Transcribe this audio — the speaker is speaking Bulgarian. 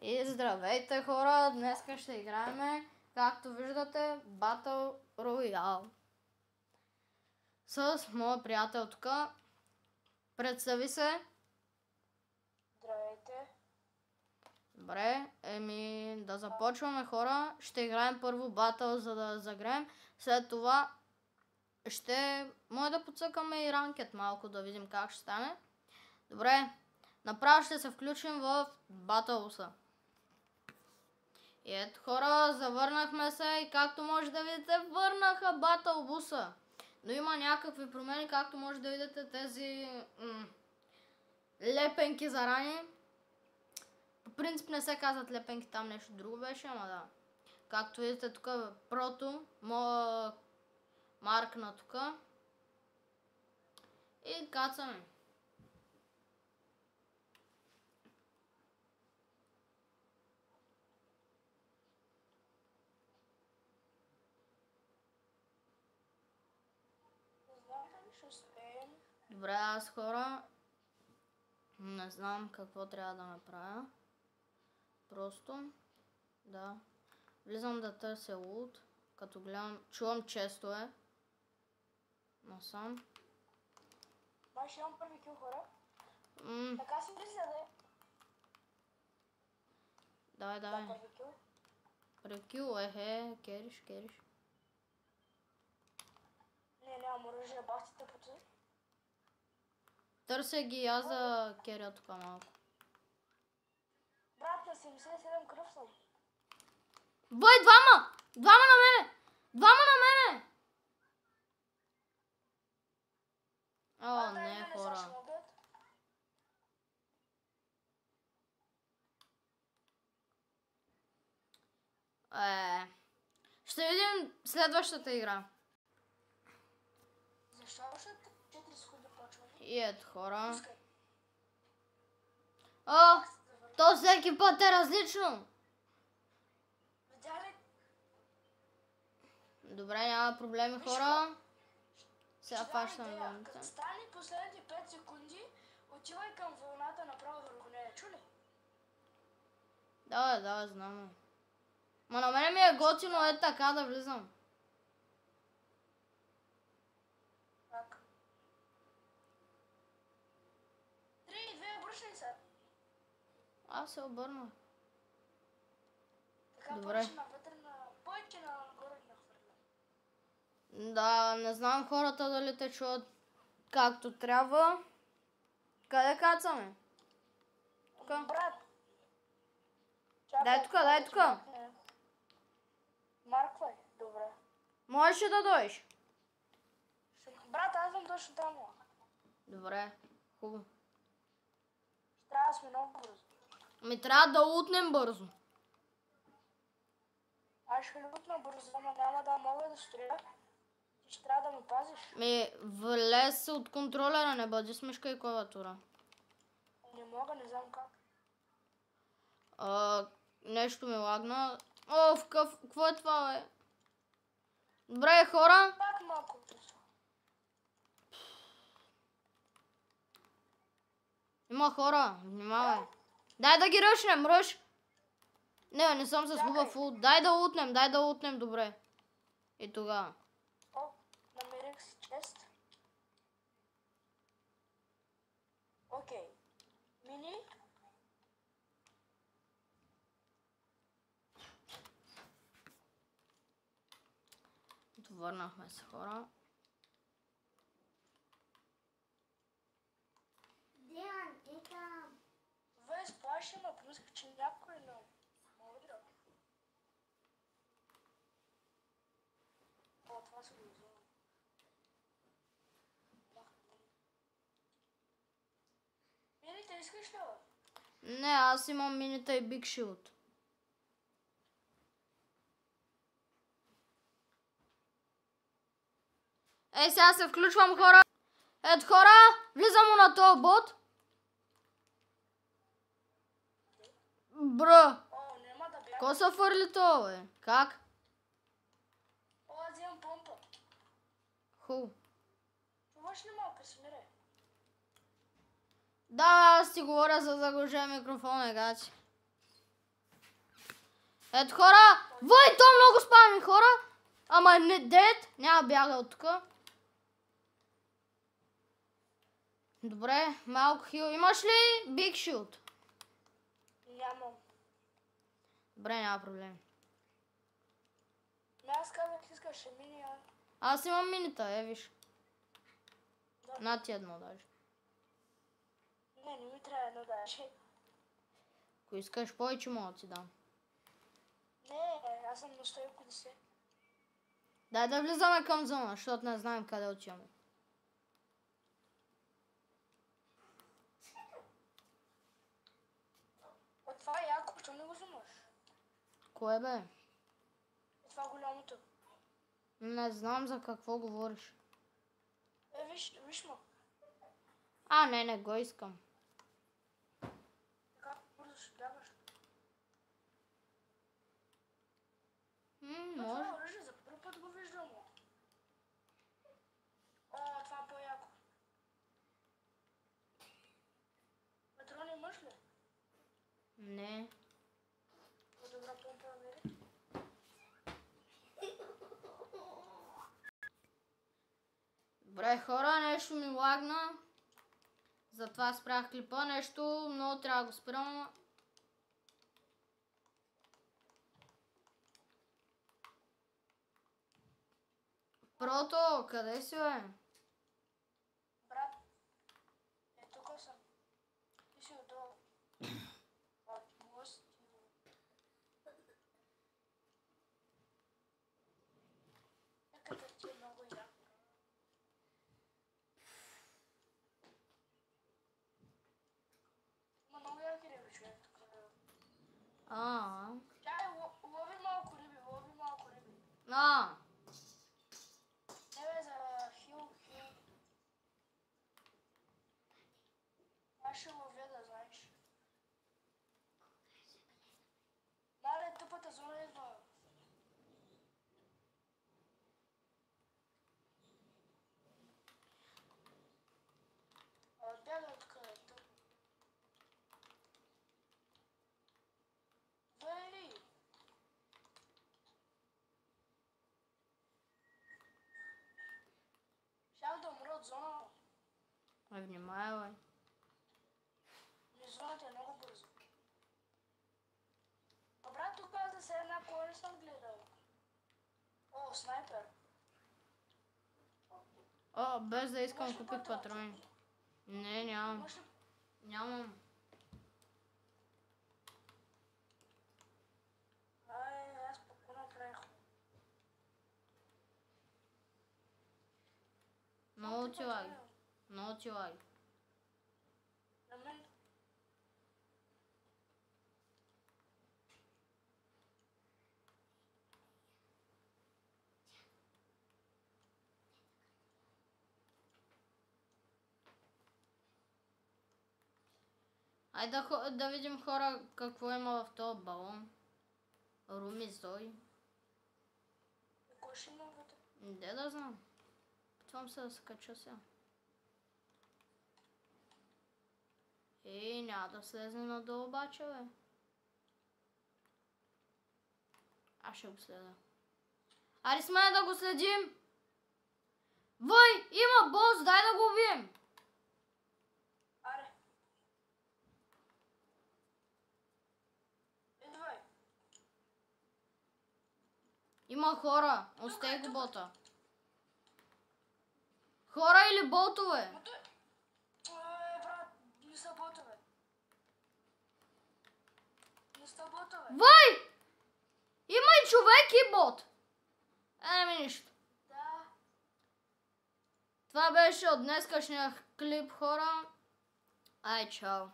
И здравейте хора, днес ще играем, както виждате, Battle Royale. С моя приятел тук. Представи се. Здравейте. Добре, да започваме хора. Ще играем първо Battle, за да загреем. След това може да подсъкаме и ранкет малко, да видим как ще стане. Добре, направо ще се включим в Battle-уса. И ето хора, завърнахме се и както може да видите, върнаха Battle-буса. Но има някакви промени, както може да видите тези лепенки за рани. По принцип не се казват лепенки, там нещо друго беше, ама да. Както видите тук прото, моя маркна тук. И кацаме. Добре, аз хора не знам какво трябва да направя. Просто да влизам да търся лут, като гледам, чувам честове. Насам. Маш имам първи кил хора. Така си ли седе? Давай. Първи кил. Първи кил, кериш. Не, нямам оръжие, бахте тъпоти. Търся ги аз да керя тук малко. Брат, на 77 кръв съм. Бой, двама! Двама на мене! О, не, хора. Ще видим следващата игра. Защо още 4 секунди почваме? И ето хора. О, то всеки път е различно. Видя ли? Добре, няма проблеми хора. Сега фащам вълната. Като стане последните 5 секунди, отивай към вълната направо върху нея. Чу ли? Да, знам. Ма на мене ми е готино е така да влизам. Как? 3 и 2 обръщай се. Аз се обърнах. Така Добре. повече навътре, повече нагоре нахвърля. Да, не знам хората дали те чуват както трябва. Къде кацаме? Тук. Брат. Дай тук. Марквай. Добре. Можеш ли да дойдеш? Брат, аз съм точно там. Добре, хубаво. Ще трябва да сме много бързо. Ми трябва да лутнем бързо. Аз ще лутна бързо, но няма да мога да стреля. Ти ще трябва да ме пазиш. Влез от контролера, не бъди с мишка и клавиатура. Не мога, не знам как. Нещо ми лагна. О, какво е това, бе? Добре, хора. Пак малко. Има хора, внимавай. Дай да ги ръшнем, ръш. Не съм с хубав лут. Дай да лутнем, добре. И тогава. О, намерих си чест. Окей. Мини. Върнахме се, хора. Ве, сплаши ме, помислих, че някой не удря. О, това се го взема. Мините, искаш ли, бе? Не, аз имам минита и биг шилд. Ей, сега се включвам, хора. Ето, хора, влизам му на този бот. Бра. О, няма да бяга. Ко се фърли това, бе? Как? О, аз имам помпа. Хубаво. Чуваш ли малко, смире? Да, аз ти говоря за заглушен микрофон, гачи. Ето хора! Вой, то много спами хора! Ама не дед! Няма бяга от тук. Добре, малко хил. Имаш ли Big Shield? Нямам. Добре, няма проблем. Аз казах, искаш мини, а? Аз имам минита, виж. Да. На ти едно даже. Не ми трябва едно даже. Ако искаш повече, мога да ти дам. Не, аз съм на 150. Дай да влизаме към зона, защото не знаем къде отиваме. Това е яко, що не го взимаш? Кое бе? Това голямото. Не знам за какво говориш. Виж му. Не го искам. Така бързо ще бягаш. Може. Това оръжие за първи път го виждам. Това е по-яко. Патрони имаш ли? Не. По-добра помпа намери. Добре хора, нещо ми лагна. Затова спрях клипа. Нещо много трябва да го спрям. Прото, къде си бе? Брат, тук съм. Ти си отдолу. Къде ти е много яко. Има много яки риби, човек. Чай, лови малко риби, Не бе, за хил. Аз ще ловя, да знаеш. Мале, тъпата зона идва. Бяга откъде тук. Вей! Щях да умра от зона. Внимавай. Зоната е много бързо. Брат, тук аз да се една кола не съм гледал. Снайпер. Без да искам купих патрони. Не, нямам. Нямам. Аз спокойно правих. Много ти лаги. На мен. Айде да видим хора какво има в този балон. Руми Зой. Кой ще има вътре? Де да знам. Питвам се да се кача сега. Няма да слезе надолу обаче, бе. Аз ще го следа. Ари сме да го следим! Вой, има бос, дай да го убием! Аре. Идвай. Има хора, остай го бота. Хора или ботове? Брат, не са ботове. Вой! Има и човек и бот. Нищо. Да. Това беше от днескашния клип, хора. Ай, чао.